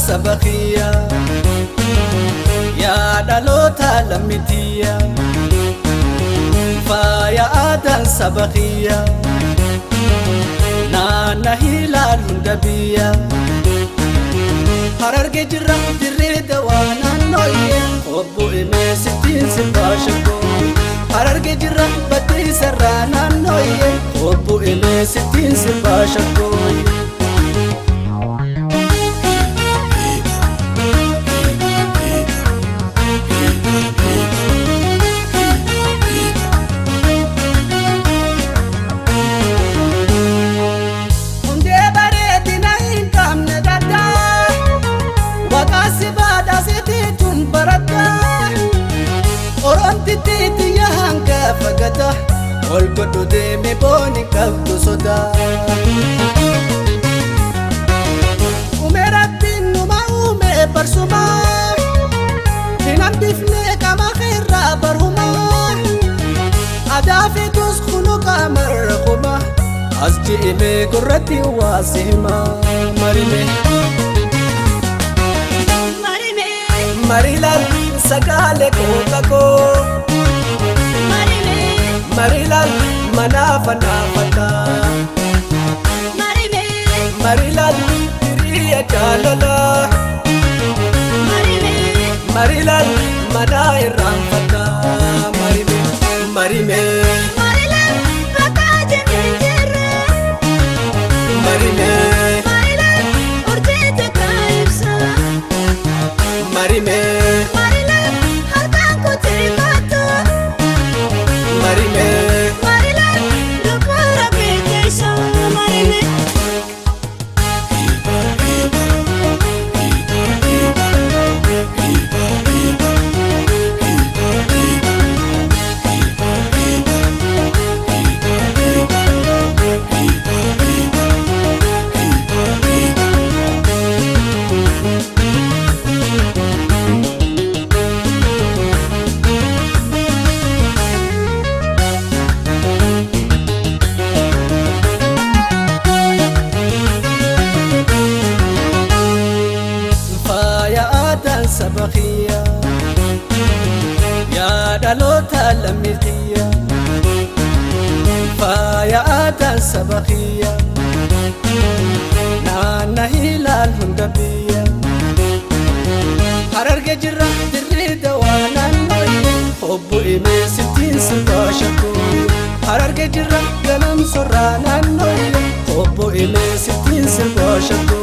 sabakhia ya dalota lamitia fa ya adan sabakhia na hilal hundabiya hararge jirra dirida wana noye obu ime sitin sibashako hararge jirra bati sarana noye obu ime sitin sibashako titi ya hanga fagata ol kodu de me boni kabtu soda umeratin numa ume parsuma hinam difne kama khaira barhuma adafi tus khunu kamar khuma asji me gurrati wasima marime marilal sagale ko marilal manafa nafata marilal diriya jalala marilal manairam fata marime marilal bataje jere marime marilal urjete kaipsa marime marilal harkan ko tirikato marime marilal lukura bekesha marime sabakhia ya dalota lamitia fa ya adan sabakhia na hilal hundabiya hararge jirra dirida wana noye hubbu ime sitin sibashako hararge jirra ganam surana noye hubbu ime sitin sibashako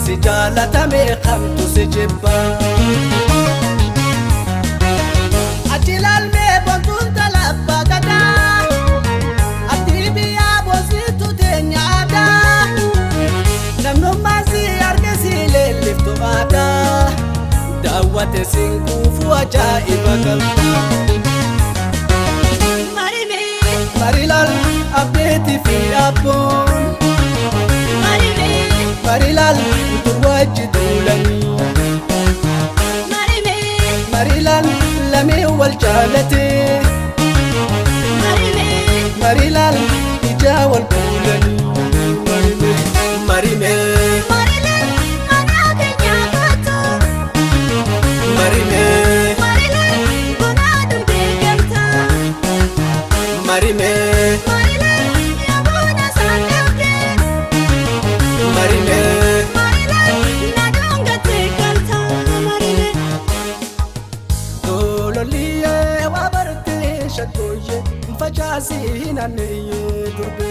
سجالة ميقام تسجبا أجل الميبون تنتلبا قدا أتيبي يا بوزيتو دنيا عدا نمنو مازي أرقسي للفتو عدا دعوة سنكو فواجائب قلبا مريلال أبيتي في أبون marilal turwajidulani marilal lami wal jalati marilal ija wal kulani marime marilal anake nyakato marime marilal bunadu degamta marime marilal yabuna sanake marime marilal nadonga tekalta marime dololiye wabarte shakoye fajasi hinane durbe